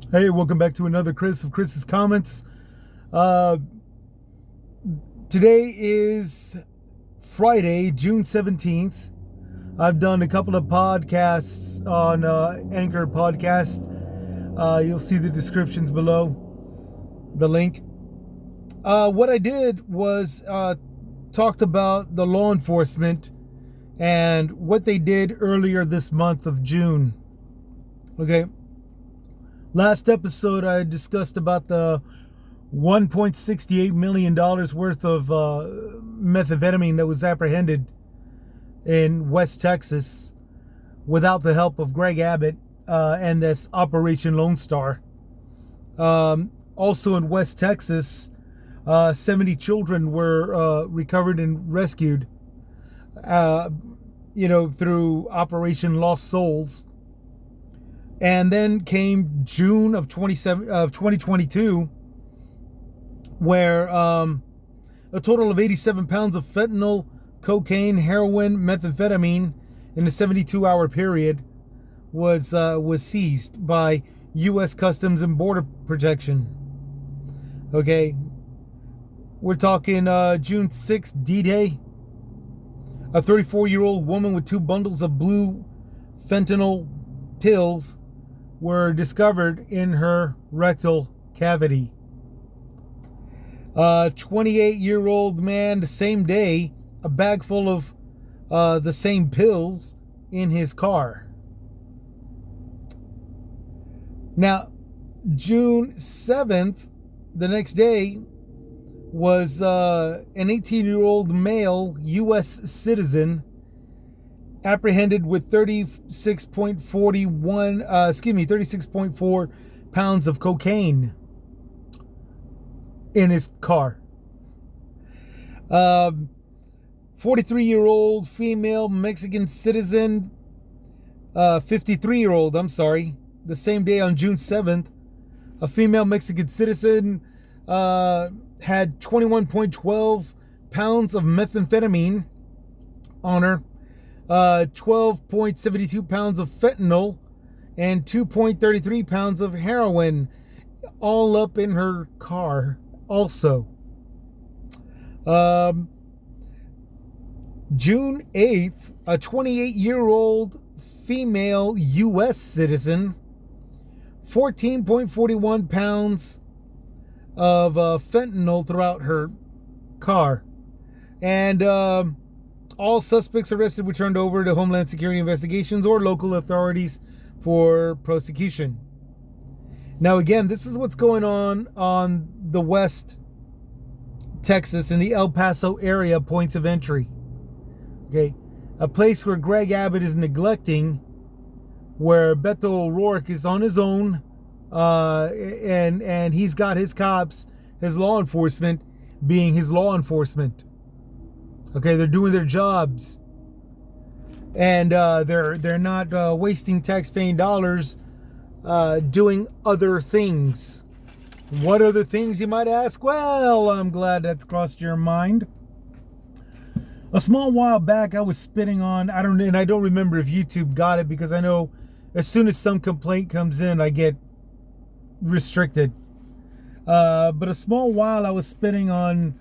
Hey, welcome back to another Chris of Chris's Comments. Uh, Today is Friday, June 17th. I've done a couple of podcasts on Anchor Podcast. You'll see the descriptions below, the link. What I did was talked about the law enforcement and what they did earlier this month of June. Okay. Last episode, I discussed about the $1.68 million worth of methamphetamine that was apprehended in West Texas without the help of Greg Abbott and this Operation Lone Star. Also in West Texas, 70 children were recovered and rescued, through Operation Lost Souls. And then came June of 2022, where a total of 87 pounds of fentanyl, cocaine, heroin, methamphetamine in a 72-hour period was seized by U.S. Customs and Border Protection. Okay, we're talking June 6th, D-Day. A 34-year-old woman with 2 bundles of blue fentanyl pills were discovered in her rectal cavity. 28-year-old man, the same day, a bag full of the same pills in his car. Now, June 7th, the next day, was an 18-year-old male U.S. citizen apprehended with 36.4 pounds of cocaine in his car. 43-year-old female Mexican citizen, 53-year-old, the same day on June 7th, a female Mexican citizen had 21.12 pounds of methamphetamine on her, 12.72 pounds of fentanyl, and 2.33 pounds of heroin, all up in her car also. June 8th, a 28-year-old female U.S. citizen, 14.41 pounds of fentanyl throughout her car. And all suspects arrested were turned over to Homeland Security Investigations or local authorities for prosecution. Now, again, this is what's going on the West Texas in the El Paso area points of entry. Okay, a place where Greg Abbott is neglecting, where Beto O'Rourke is on his own, and he's got his cops, his law enforcement, being his law enforcement. Okay, they're doing their jobs, and they're not wasting taxpaying dollars doing other things. What other things, you might ask? Well, I'm glad that's crossed your mind. A small while back, I was spitting on, I don't remember if YouTube got it, because I know as soon as some complaint comes in, I get restricted. But a small while, I was spitting on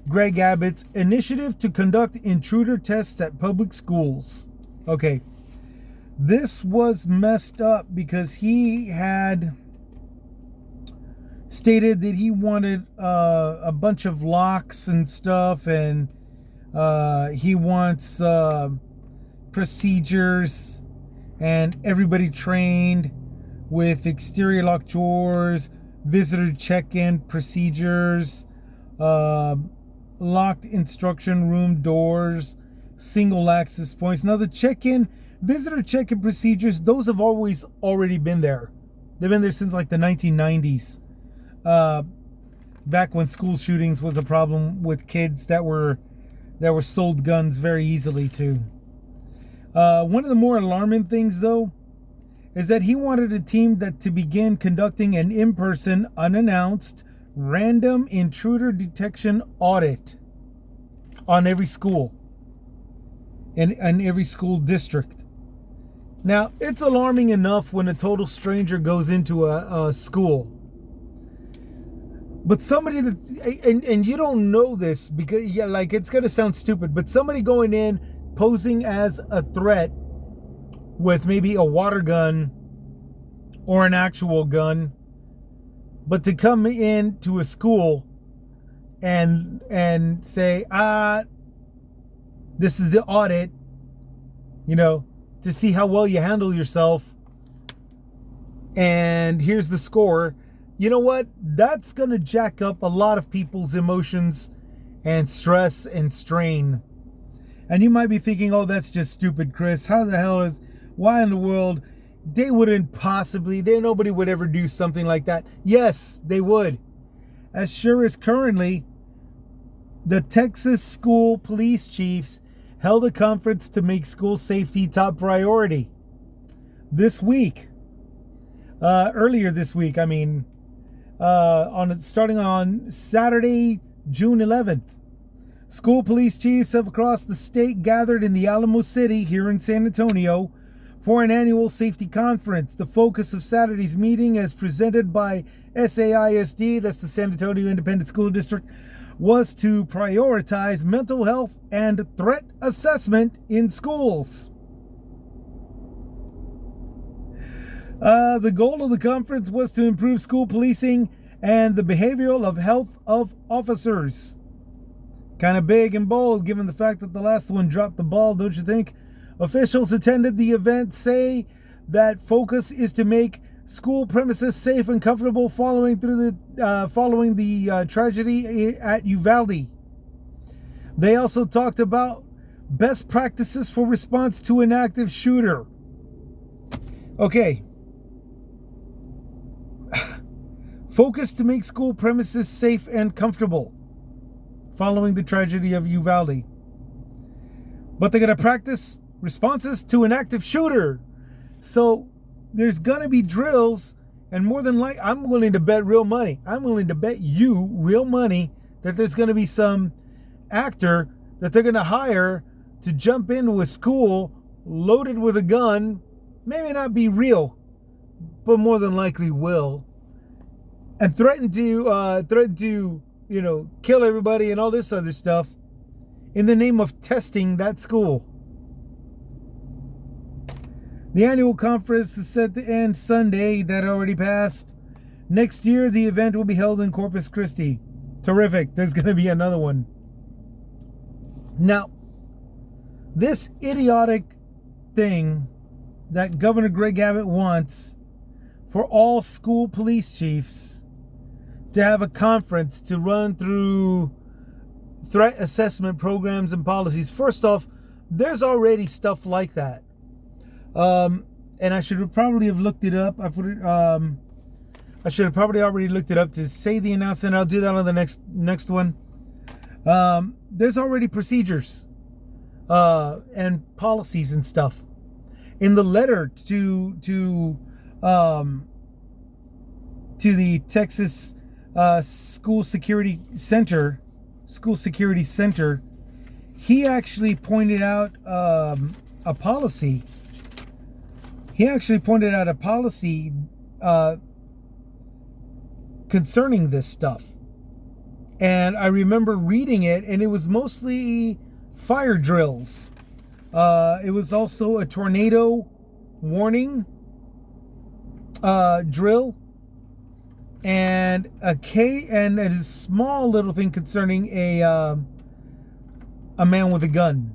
Greg Abbott's initiative to conduct intruder tests at public schools. Okay, this was messed up because he had stated that he wanted a bunch of locks and stuff, and he wants procedures and everybody trained with exterior lock doors, visitor check-in procedures, locked instruction room doors, single access points. Now, the visitor check-in procedures, those have already been there. They've been there since like the 1990s. Back when school shootings was a problem with kids that were sold guns very easily to. One of the more alarming things, though, is that he wanted a team to begin conducting an in-person, unannounced, random intruder detection audit on every school in every school district. Now, it's alarming enough when a total stranger goes into a school. But somebody and you don't know this because, yeah, like, it's going to sound stupid, but somebody going in posing as a threat with maybe a water gun or an actual gun, but to come into a school and say, this is the audit, to see how well you handle yourself, and here's the score. You know what? That's going to jack up a lot of people's emotions and stress and strain. And you might be thinking, oh, that's just stupid, Chris. Why in the world? Nobody would ever do something like that. Yes, they would. As sure as currently, the Texas school police chiefs held a conference to make school safety top priority this week. Earlier this week, starting on Saturday, June 11th. School police chiefs across the state gathered in the Alamo City here in San Antonio for an annual safety conference. The focus of Saturday's meeting, as presented by SAISD, that's the San Antonio Independent School District, was to prioritize mental health and threat assessment in schools. The goal of the conference was to improve school policing and the behavioral health of officers. Kind of big and bold, given the fact that the last one dropped the ball, don't you think? Officials attended the event say that focus is to make school premises safe and comfortable following the tragedy at Uvalde. They also talked about best practices for response to an active shooter. Okay. Focus to make school premises safe and comfortable following the tragedy of Uvalde. But they're going to practice responses to an active shooter. So there's going to be drills, and more than likely, I'm willing to bet real money. I'm willing to bet you real money that there's going to be some actor that they're going to hire to jump into a school loaded with a gun. Maybe not be real, but more than likely will. And threaten to kill everybody and all this other stuff in the name of testing that school. The annual conference is set to end Sunday. That already passed. Next year, the event will be held in Corpus Christi. Terrific. There's going to be another one. Now, this idiotic thing that Governor Greg Abbott wants for all school police chiefs to have a conference to run through threat assessment programs and policies. First off, there's already stuff like that. And I should have probably have looked it up. I should have probably already looked it up to say the announcement. I'll do that on the next one. There's already procedures and policies and stuff. In the letter to the Texas School Security Center, he actually pointed out a policy. He actually pointed out a policy concerning this stuff. And I remember reading it, and it was mostly fire drills. It was also a tornado warning drill, and a small little thing concerning a man with a gun.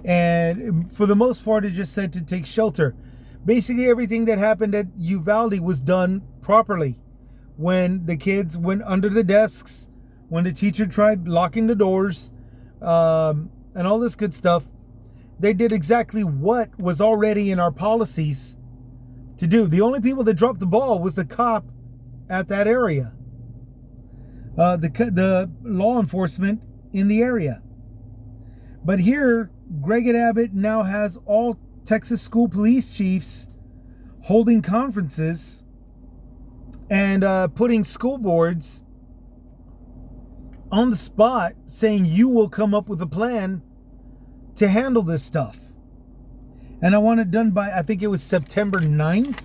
And for the most part, it just said to take shelter. Basically, everything that happened at Uvalde was done properly. When the kids went under the desks, when the teacher tried locking the doors, and all this good stuff, they did exactly what was already in our policies to do. The only people that dropped the ball was the cop at that area, the law enforcement in the area. But here, Greg Abbott now has all Texas school police chiefs holding conferences and putting school boards on the spot, saying you will come up with a plan to handle this stuff. And I want it done by, I think it was September 9th.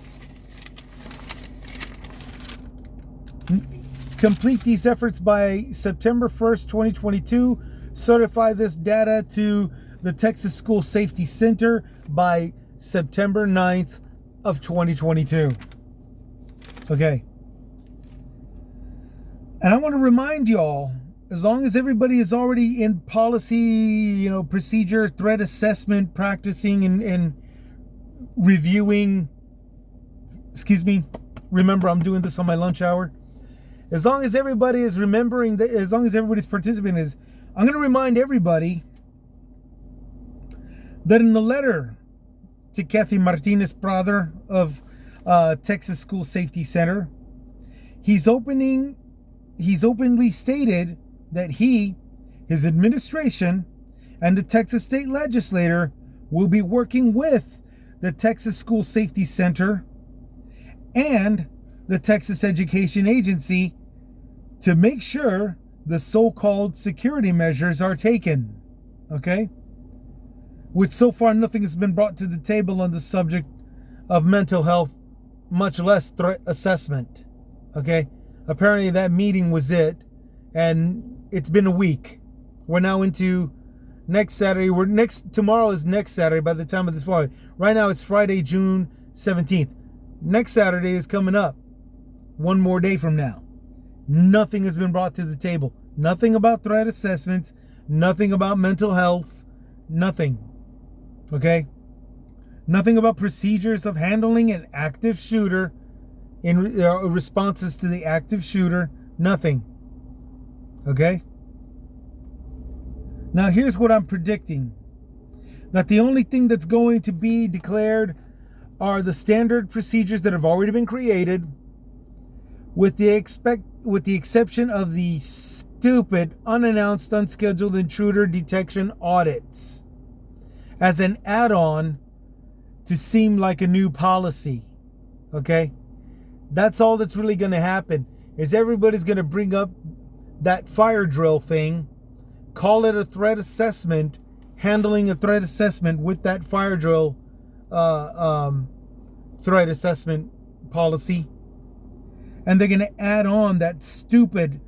Complete these efforts by September 1st, 2022. Certify this data to the Texas School Safety Center by September 9th of 2022. Okay. And I want to remind y'all, as long as everybody is already in policy, procedure, threat assessment, practicing and reviewing, remember I'm doing this on my lunch hour. As long as everybody is remembering that, as long as everybody's participating, I'm going to remind everybody that in the letter to Kathy Martinez Prather of Texas School Safety Center, he's openly stated that he, his administration, and the Texas State Legislature will be working with the Texas School Safety Center and the Texas Education Agency to make sure the so-called security measures are taken. Okay? Which so far nothing has been brought to the table on the subject of mental health, much less threat assessment. Okay? Apparently that meeting was it, and it's been a week. We're now into next Saturday. Tomorrow is next Saturday by the time of this vlog. Right now it's Friday, June 17th. Next Saturday is coming up. One more day from now. Nothing has been brought to the table. Nothing about threat assessments. Nothing about mental health. Nothing. Okay? Nothing about procedures of handling an active shooter in responses to the active shooter. Nothing. Okay? Now here's what I'm predicting. That the only thing that's going to be declared are the standard procedures that have already been created, with the exception of the stupid, unannounced, unscheduled intruder detection audits as an add-on to seem like a new policy. Okay? That's all that's really going to happen, is everybody's going to bring up that fire drill thing, call it a threat assessment, handling a threat assessment with that fire drill threat assessment policy, and they're going to add on that stupid,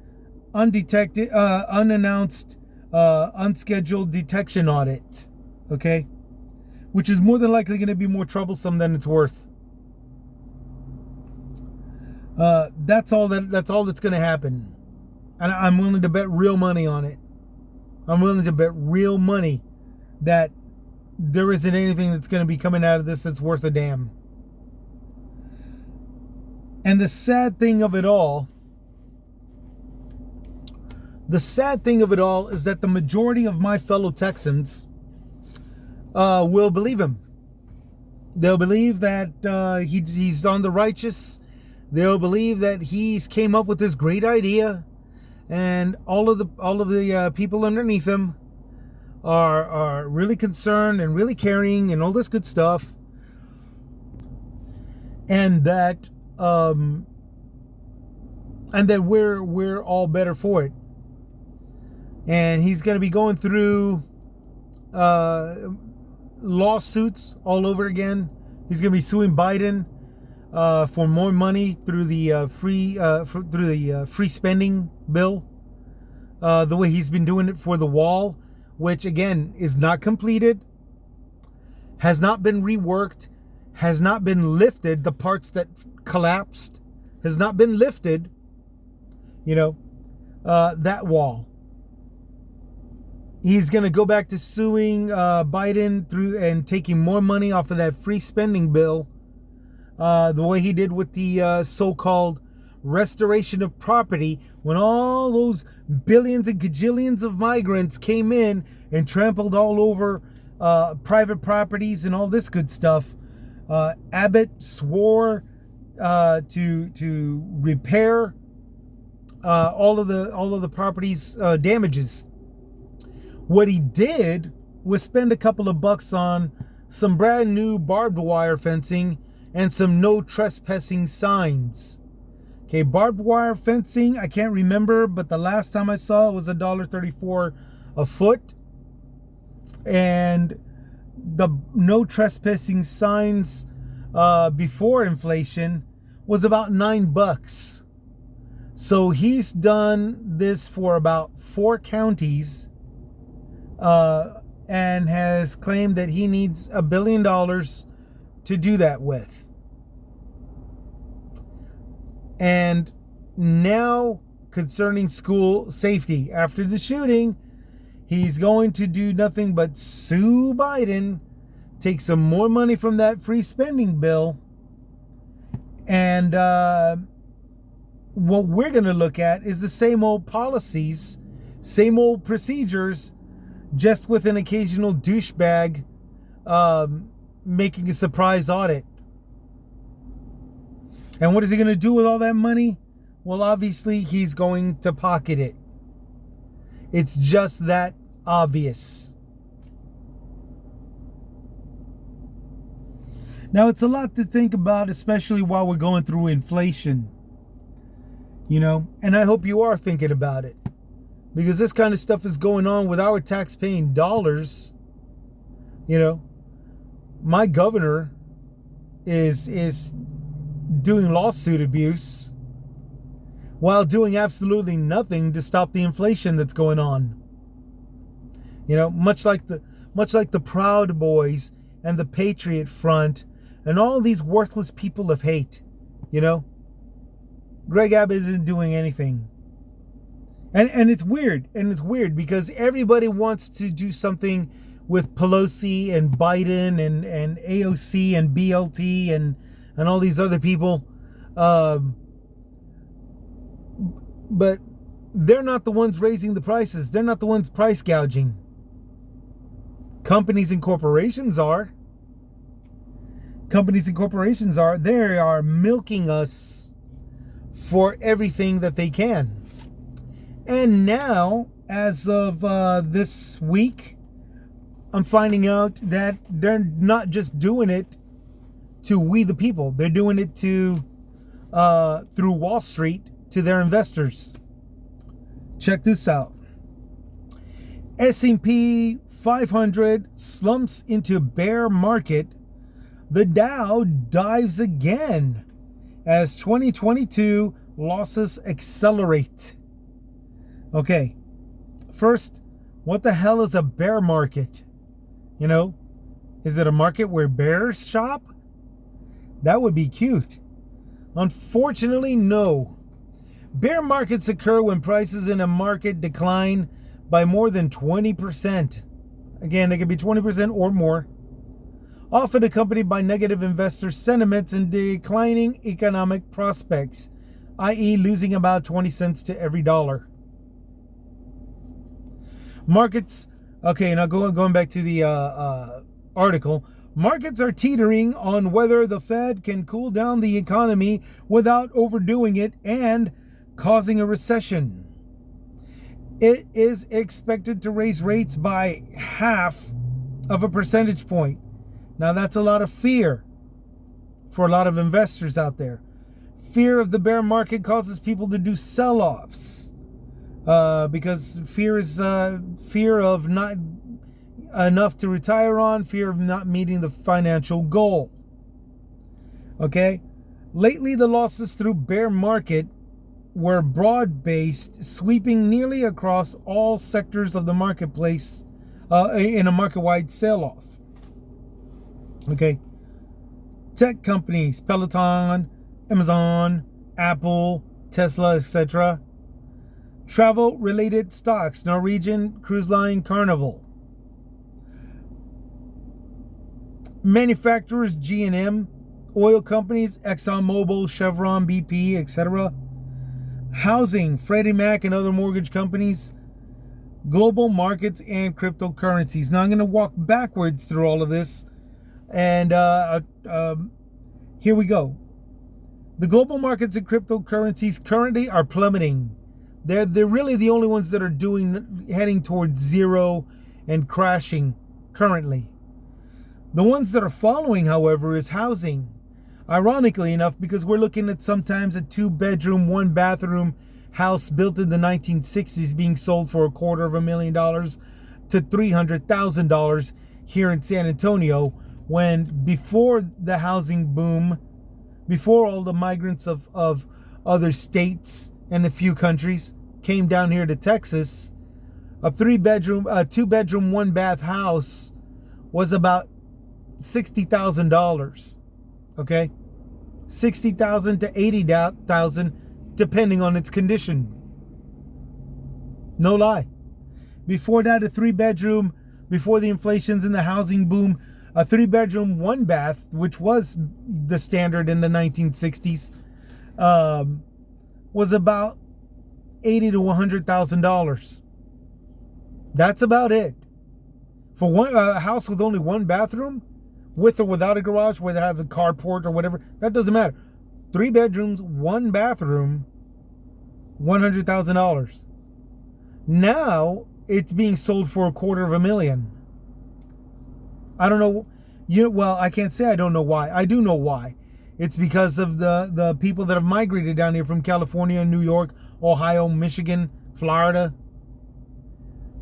undetected, unannounced, unscheduled detection audit. Okay? Which is more than likely going to be more troublesome than it's worth. That's all that's going to happen. And I'm willing to bet real money on it. I'm willing to bet real money that there isn't anything that's going to be coming out of this that's worth a damn. And the sad thing of it all is that the majority of my fellow Texans will believe him. They'll believe that he's on the righteous. They'll believe that he's came up with this great idea, and all of the people underneath him are really concerned and really caring and all this good stuff, and that we're all better for it. And he's going to be going through lawsuits all over again. He's going to be suing Biden for more money through the free spending bill, the way he's been doing it for the wall, which again is not completed, has not been reworked, has not been lifted. The parts that collapsed has not been lifted. That wall. He's going to go back to suing Biden through and taking more money off of that free spending bill, the way he did with the so-called restoration of property, when all those billions and gajillions of migrants came in and trampled all over private properties and all this good stuff. Abbott swore to repair all of the property's damages. What he did was spend a couple of bucks on some brand new barbed wire fencing and some no trespassing signs. Okay, barbed wire fencing, I can't remember, but the last time I saw it was $1.34 a foot. And the no trespassing signs before inflation was about $9. So he's done this for about 4 counties and has claimed that he needs $1 billion to do that with. And now, concerning school safety, after the shooting, he's going to do nothing but sue Biden, take some more money from that free spending bill, and what we're going to look at is the same old policies, same old procedures, just with an occasional douchebag making a surprise audit. And what is he going to do with all that money? Well, obviously, he's going to pocket it. It's just that obvious. Now, it's a lot to think about, especially while we're going through inflation. You know, and I hope you are thinking about it, because this kind of stuff is going on with our tax-paying dollars. You know, my governor is doing lawsuit abuse while doing absolutely nothing to stop the inflation that's going on. You know, much like the Proud Boys and the Patriot Front and all these worthless people of hate. You know, Greg Abbott isn't doing anything. And it's weird. And it's weird because everybody wants to do something with Pelosi and Biden and AOC and BLT and all these other people. But they're not the ones raising the prices. They're not the ones price gouging. Companies and corporations are. Companies and corporations are. They are milking us for everything that they can. And now, as of this week, I'm finding out that they're not just doing it to we the people. They're doing it to through Wall Street to their investors. Check this out. S&P 500 slumps into bear market. The Dow dives again as 2022 losses accelerate. Okay, first, what the hell is a bear market? You know, is it a market where bears shop? That would be cute. Unfortunately, no. Bear markets occur when prices in a market decline by more than 20%. Again, it can be 20% or more. Often accompanied by negative investor sentiments and declining economic prospects, i.e. losing about 20 cents to every dollar. Markets, okay, now going back to the article. Markets are teetering on whether the Fed can cool down the economy without overdoing it and causing a recession. It is expected to raise rates by 0.5 percentage point. Now that's a lot of fear for a lot of investors out there. Fear of the bear market causes people to do sell-offs. Because fear is fear of not enough to retire on, fear of not meeting the financial goal. Okay? Lately, the losses through bear market were broad-based, sweeping nearly across all sectors of the marketplace in a market-wide sell-off. Okay? Tech companies, Peloton, Amazon, Apple, Tesla, etc. Travel-related stocks, Norwegian Cruise Line, Carnival. Manufacturers, G&M. Oil companies, ExxonMobil, Chevron, BP, etc. Housing, Freddie Mac and other mortgage companies. Global markets and cryptocurrencies. Now I'm going to walk backwards through all of this. And here we go. The global markets and cryptocurrencies currently are plummeting. They're really the only ones that are heading towards zero and crashing currently. The ones that are following, however, is housing. Ironically enough, because we're looking at sometimes a 2-bedroom, 1-bathroom house built in the 1960s being sold for $250,000 to $300,000 here in San Antonio, when before the housing boom, before all the migrants of other states and a few countries came down here to Texas, a 3-bedroom, 2-bedroom, 1-bath house was about $60,000. Okay, $60,000 to $80,000, depending on its condition. No lie. Before that, a 3-bedroom, before the inflations and the housing boom, a 3-bedroom, 1-bath, which was the standard in the 1960s, was about $80,000 to $100,000. That's about it. For a house with only 1 bathroom, with or without a garage, where they have a carport or whatever, that doesn't matter. 3 bedrooms, 1 bathroom, $100,000. Now it's being sold for $250,000. I don't know. Well, I can't say I don't know why. I do know why. It's because of the people that have migrated down here from California, New York, Ohio, Michigan, Florida,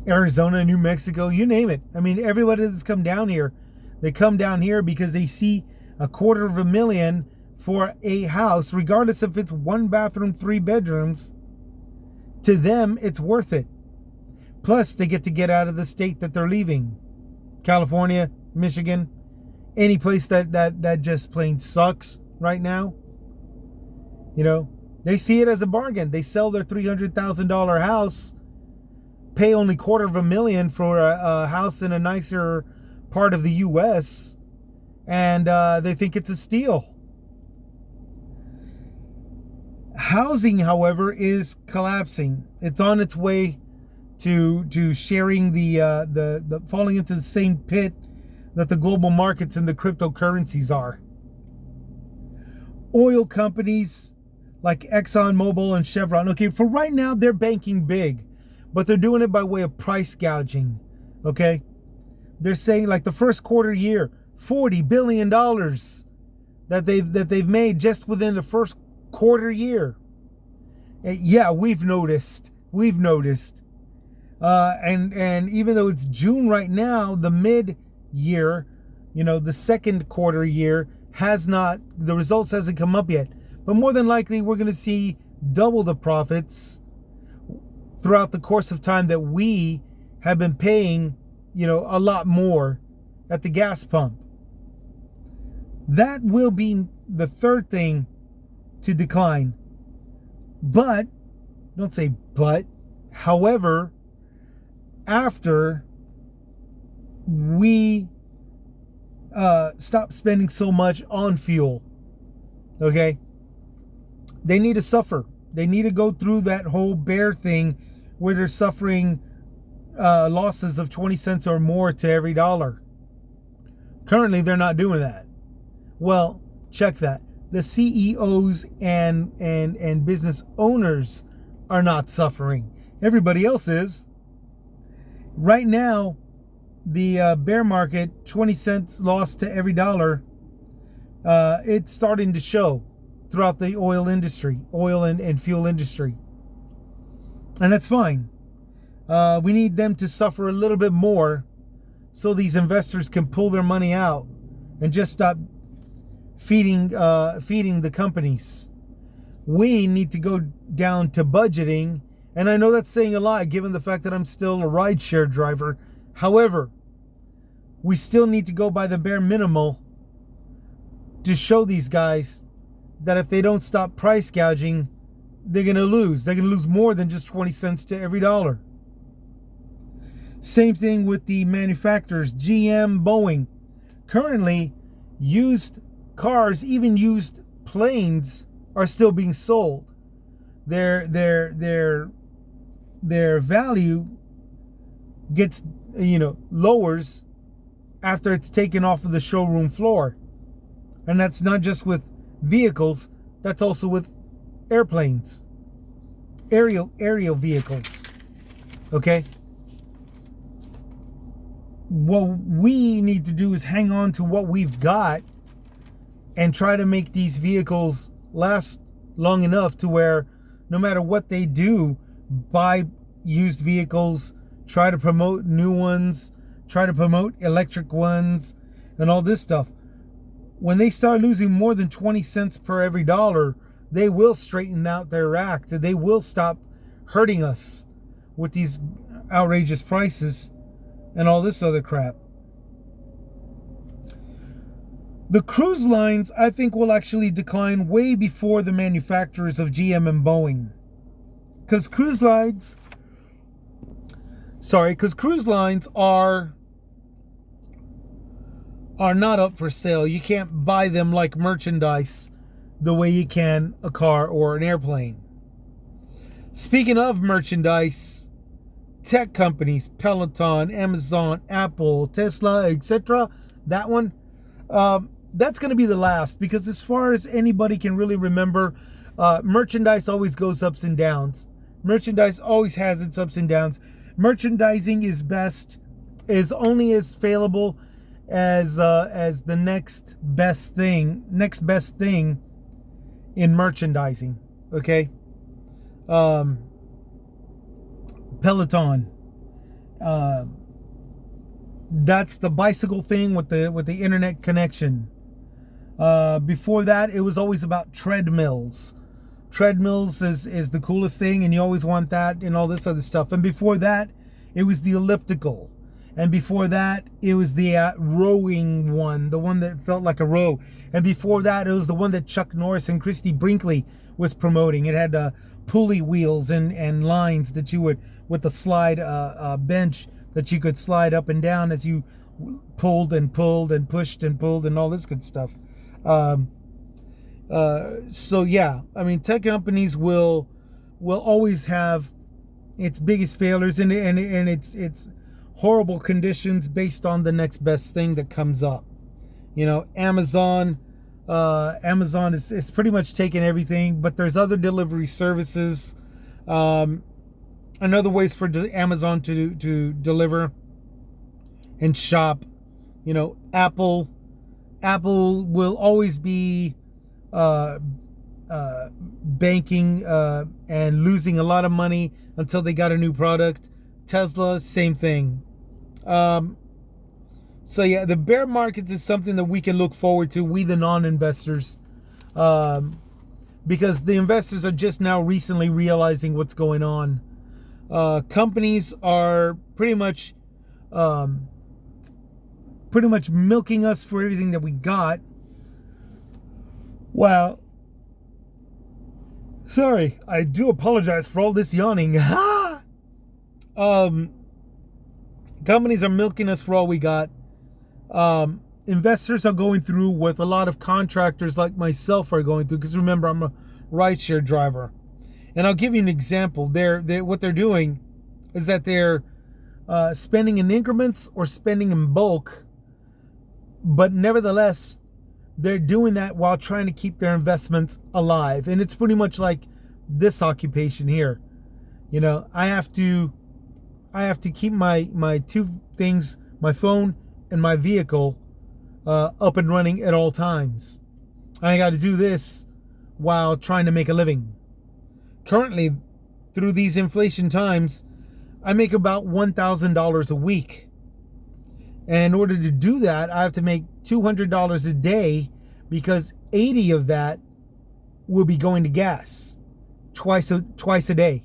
Arizona, New Mexico, you name it. I mean, everybody that's come down here, they come down here because they see $250,000 for a house, regardless if it's 1 bathroom, 3 bedrooms. To them, it's worth it. Plus, they get out of the state that they're leaving. California, Michigan, any place that just plain sucks right now. You know, they see it as a bargain. They sell their $300,000 house, pay only $250,000 for a house in a nicer part of the U.S., and they think it's a steal. Housing, however, is collapsing. It's on its way to sharing the falling into the same pit that the global markets and the cryptocurrencies are. Oil companies like ExxonMobil and Chevron, okay, for right now they're banking big, but they're doing it by way of price gouging. Okay, they're saying like the first quarter year, $40 billion that they've made just within the first quarter year. Yeah, we've noticed. And even though it's June right now, the mid-year, the second quarter year the results hasn't come up yet. But more than likely, we're going to see double the profits throughout the course of time that we have been paying, a lot more at the gas pump. That will be the third thing to decline. But, don't say but, however, after we stop spending so much on fuel, okay, they need to suffer. They need to go through that whole bear thing where they're suffering losses of 20 cents or more to every dollar. Currently, they're not doing that. Well, check that. The CEOs and business owners are not suffering. Everybody else is. Right now, the bear market, 20 cents loss to every dollar, it's starting to show throughout the oil and fuel industry. And that's fine. We need them to suffer a little bit more so these investors can pull their money out and just stop feeding the companies. We need to go down to budgeting, and I know that's saying a lot given the fact that I'm still a rideshare driver. However, we still need to go by the bare minimal to show these guys that if they don't stop price gouging, they're going to lose. They're going to lose more than just 20 cents to every dollar. Same thing with the manufacturers, GM, Boeing. Currently, used cars, even used planes, are still being sold. Their value gets lowers after it's taken off of the showroom floor. And that's not just with vehicles, that's also with airplanes, aerial vehicles. Okay, what we need to do is hang on to what we've got and try to make these vehicles last long enough to where no matter what they do, buy used vehicles, try to promote new ones, try to promote electric ones and all this stuff. When they start losing more than 20 cents per every dollar, they will straighten out their act. They will stop hurting us with these outrageous prices and all this other crap. The cruise lines, I think, will actually decline way before the manufacturers of GM and Boeing. Because cruise lines are not up for sale. You can't buy them like merchandise the way you can a car or an airplane. Speaking of merchandise, tech companies, Peloton, Amazon, Apple, Tesla, etc., that one, that's going to be the last, because as far as anybody can really remember, merchandise always goes ups and downs. Merchandise always has its ups and downs. Merchandising is only as fallible as the next best thing in merchandising. Okay. Peloton. That's the bicycle thing with the internet connection. Before that, it was always about treadmills. Treadmills is the coolest thing, and you always want that and all this other stuff. And before that, it was the elliptical. And before that, it was the rowing one, the one that felt like a row. And before that, it was the one that Chuck Norris and Christy Brinkley was promoting. It had pulley wheels and lines that you would, with the slide bench that you could slide up and down as you pulled and pushed and pulled and all this good stuff. So yeah, I mean, tech companies will always have its biggest failures and its horrible conditions based on the next best thing that comes up. You know, Amazon is pretty much taking everything, but there's other delivery services, and other ways for Amazon to deliver and shop. You know, Apple will always be banking and losing a lot of money until they got a new product. Tesla, same thing. So yeah, the bear markets is something that we can look forward to, we the non-investors, because the investors are just now recently realizing what's going on. Companies are pretty much milking us for everything that we got. Wow. Sorry, I do apologize for all this yawning. Companies are milking us for all we got. Investors are going through what a lot of contractors like myself are going through, because remember, I'm a rideshare driver. And I'll give you an example. What they're doing is that they're spending in increments or spending in bulk, but nevertheless, they're doing that while trying to keep their investments alive. And it's pretty much like this occupation here. You know, I have to keep my two things, my phone and my vehicle, up and running at all times. I got to do this while trying to make a living. Currently, through these inflation times, I make about $1,000 a week. And in order to do that, I have to make $200 a day, because 80 of that will be going to gas twice a day.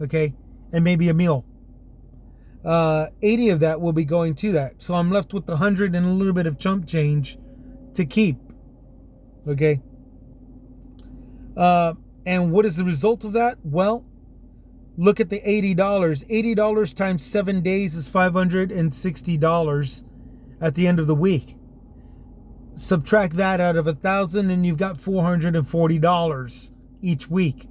Okay? And maybe a meal. 80 of that will be going to that. So I'm left with 100 and a little bit of chump change to keep. Okay? And what is the result of that? Well, look at the $80. $80 times 7 days is $560 at the end of the week. Subtract that out of 1,000 and you've got $440 each week.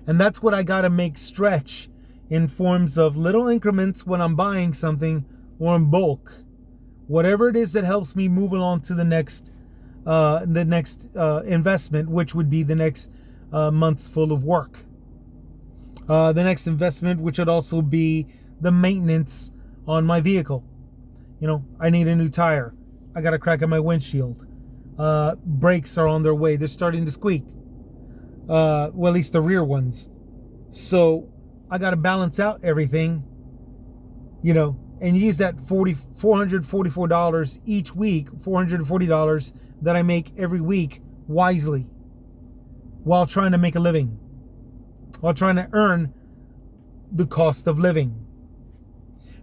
And that's what I got to make stretch in forms of little increments when I'm buying something, or in bulk. Whatever it is that helps me move along to the next investment, which would be the next month's full of work. The next investment, which would also be the maintenance on my vehicle. You know, I need a new tire. I got a crack in my windshield. Brakes are on their way. They're starting to squeak. Well, at least the rear ones. So I got to balance out everything, you know, and use that $444 each week, $440 that I make every week wisely while trying to make a living, while trying to earn the cost of living.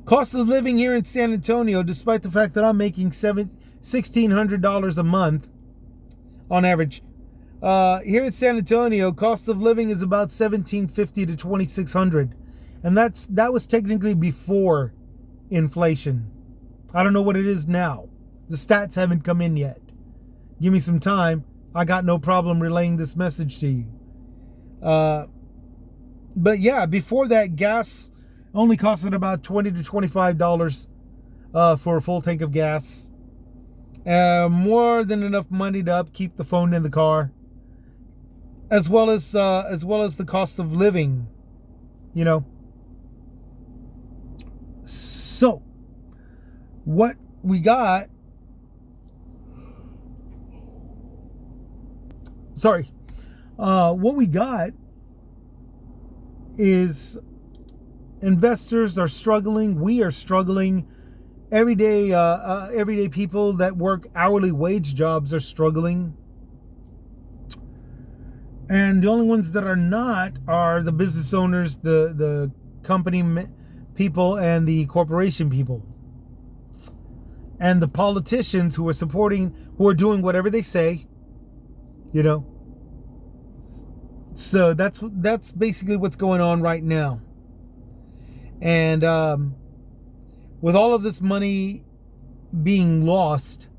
Cost of living here in San Antonio, despite the fact that I'm making $1,600 a month on average, here in San Antonio, cost of living is about $1,750 to $2,600, and that was technically before inflation. I don't know what it is now. The stats haven't come in yet. Give me some time. I got no problem relaying this message to you. But yeah, before that, gas only costed about $20 to $25 for a full tank of gas. More than enough money to upkeep the phone in the car, as well as the cost of living, you know. So, what we got? What we got is investors are struggling. We are struggling. Everyday people that work hourly wage jobs are struggling. And the only ones that are not are the business owners, the company people, and the corporation people. And the politicians who are doing whatever they say, you know. So that's basically what's going on right now. And with all of this money being lost,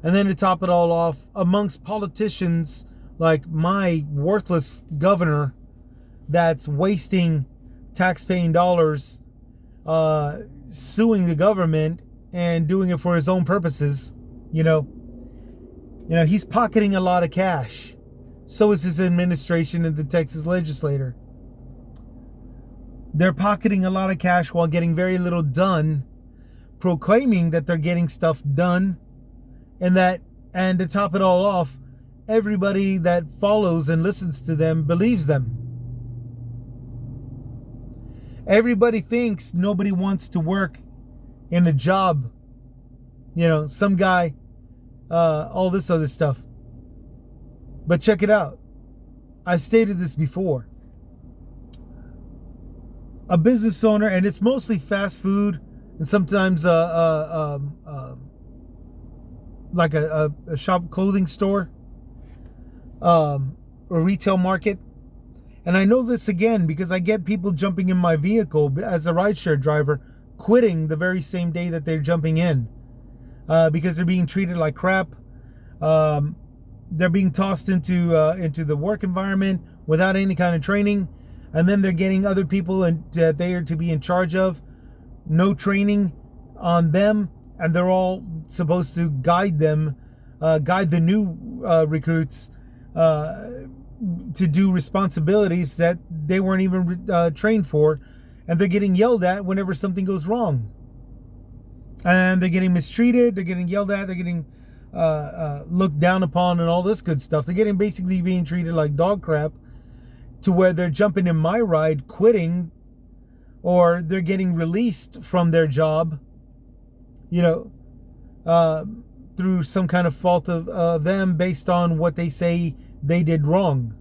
and then to top it all off, amongst politicians like my worthless governor that's wasting taxpaying dollars, suing the government and doing it for his own purposes, you know, he's pocketing a lot of cash. So is his administration and the Texas legislature. They're pocketing a lot of cash while getting very little done, proclaiming that they're getting stuff done, and to top it all off, everybody that follows and listens to them believes them. Everybody thinks nobody wants to work in a job, some guy, all this other stuff. But check it out. I've stated this before. A business owner, and it's mostly fast food and sometimes like a shop clothing store, a retail market. And I know this again because I get people jumping in my vehicle as a rideshare driver, quitting the very same day that they're jumping in, because they're being treated like crap. They're being tossed into the work environment without any kind of training, and then they're getting other people that they are to be in charge of, no training on them, and they're all supposed to guide them, guide the new recruits to do responsibilities that they weren't even trained for, and they're getting yelled at whenever something goes wrong, and they're getting mistreated, they're getting yelled at, they're getting looked down upon and all this good stuff. They're getting basically being treated like dog crap, to where they're jumping in my ride, quitting, or they're getting released from their job, through some kind of fault of them based on what they say they did wrong.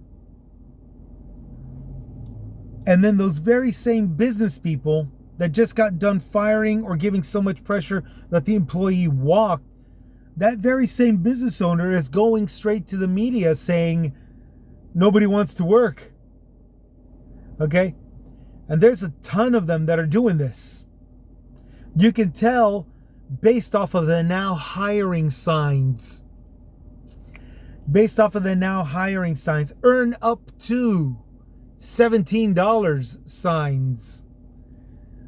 And then those very same business people that just got done firing or giving so much pressure that the employee walked, that very same business owner is going straight to the media saying nobody wants to work. Okay? And there's a ton of them that are doing this. You can tell based off of the now hiring signs. Based off of the now hiring signs. Earn up to $17 signs.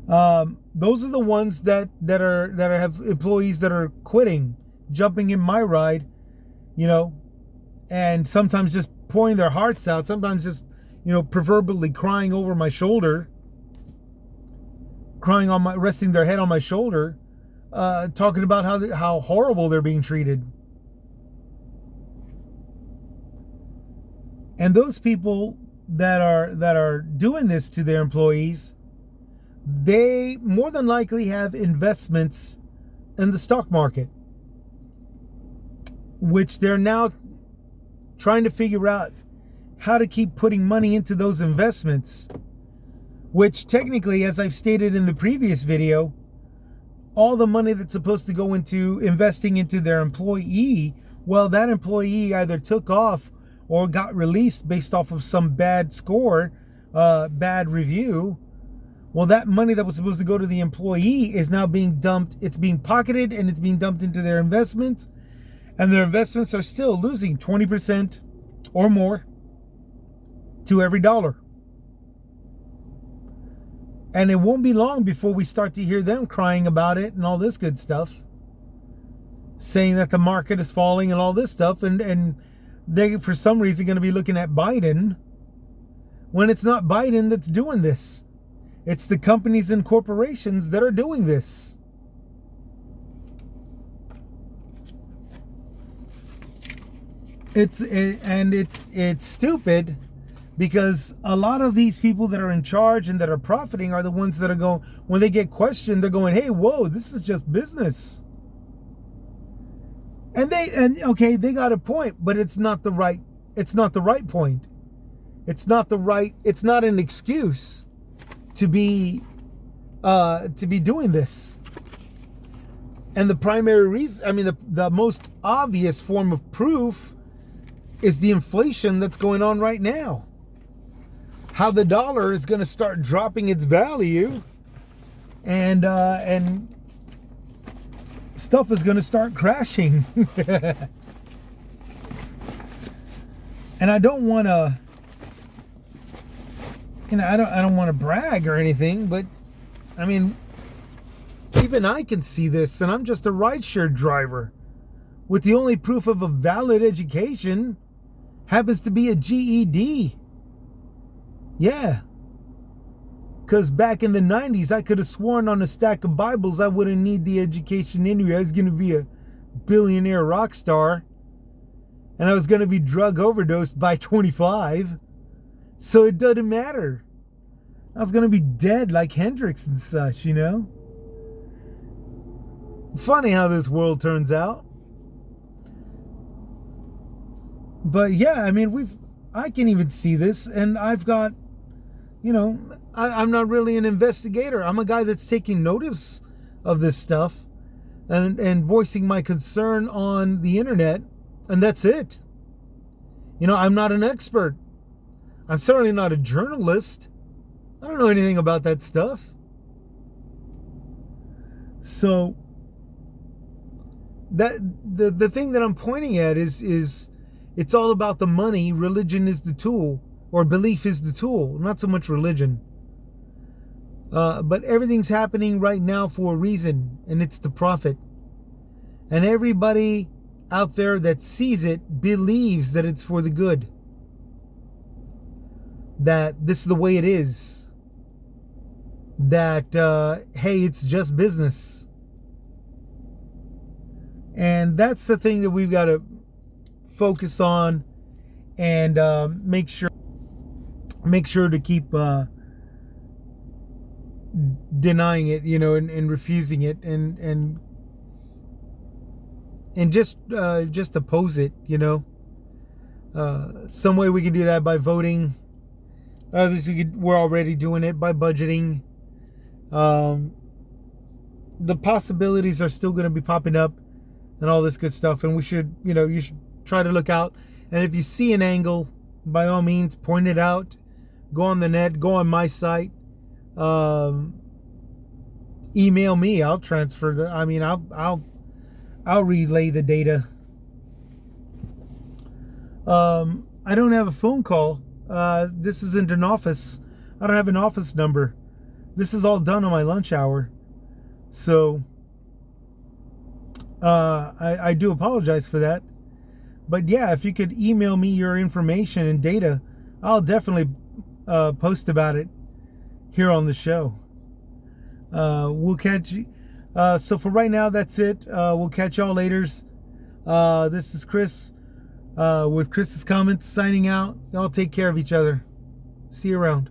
Those are the ones that have employees that are quitting, jumping in my ride, and sometimes just pouring their hearts out, sometimes just, proverbially crying over my shoulder, resting their head on my shoulder, talking about how horrible they're being treated. And those people that are doing this to their employees, they more than likely have investments in the stock market, which they're now trying to figure out how to keep putting money into those investments, which technically, as I've stated in the previous video, all the money that's supposed to go into investing into their employee, well, that employee either took off or got released based off of some bad score, bad review. Well, that money that was supposed to go to the employee is now being dumped. It's being pocketed and it's being dumped into their investments. And their investments are still losing 20% or more to every dollar. And it won't be long before we start to hear them crying about it and all this good stuff, saying that the market is falling and all this stuff. And they, for some reason, going to be looking at Biden when it's not Biden that's doing this. It's the companies and corporations that are doing this. It's stupid, because a lot of these people that are in charge and that are profiting are the ones that are going, when they get questioned, they're going, hey, whoa, this is just business. And okay, they got a point, but it's not the right point. It's not an excuse to be doing this. And the primary reason, the most obvious form of proof is the inflation that's going on right now. How the dollar is going to start dropping its value, and stuff is going to start crashing. And I don't want to, I don't want to brag or anything, but even I can see this, and I'm just a rideshare driver with the only proof of a valid education happens to be a GED. Yeah. Because back in the 90s, I could have sworn on a stack of Bibles I wouldn't need the education anyway. I was going to be a billionaire rock star, and I was going to be drug overdosed by 25. So it doesn't matter. I was going to be dead like Hendrix and such, Funny how this world turns out. But yeah, I can even see this, and I've got, I'm not really an investigator. I'm a guy that's taking notice of this stuff and voicing my concern on the internet, and that's it. I'm not an expert. I'm certainly not a journalist. I don't know anything about that stuff. So that the thing that I'm pointing at is it's all about the money. Religion is the tool, or belief is the tool, not so much religion. But everything's happening right now for a reason, and it's to profit. And everybody out there that sees it believes that it's for the good. That this is the way it is. That, hey, it's just business. And that's the thing that we've got to focus on, and make sure to keep denying it, and refusing it, and just oppose it, some way we can do that by voting. We're already doing it by budgeting. The possibilities are still going to be popping up and all this good stuff, and we should, you should try to look out. And if you see an angle, by all means, point it out. Go on the net, go on my site, email me. I'll transfer I'll relay the data. I don't have a phone call. This isn't an office. I don't have an office number. This is all done on my lunch hour. So I do apologize for that. But yeah, if you could email me your information and data, I'll definitely post about it here on the show. We'll catch you. So for right now, that's it. We'll catch y'all later. This is Chris with Chris's Comments signing out. Y'all take care of each other. See you around.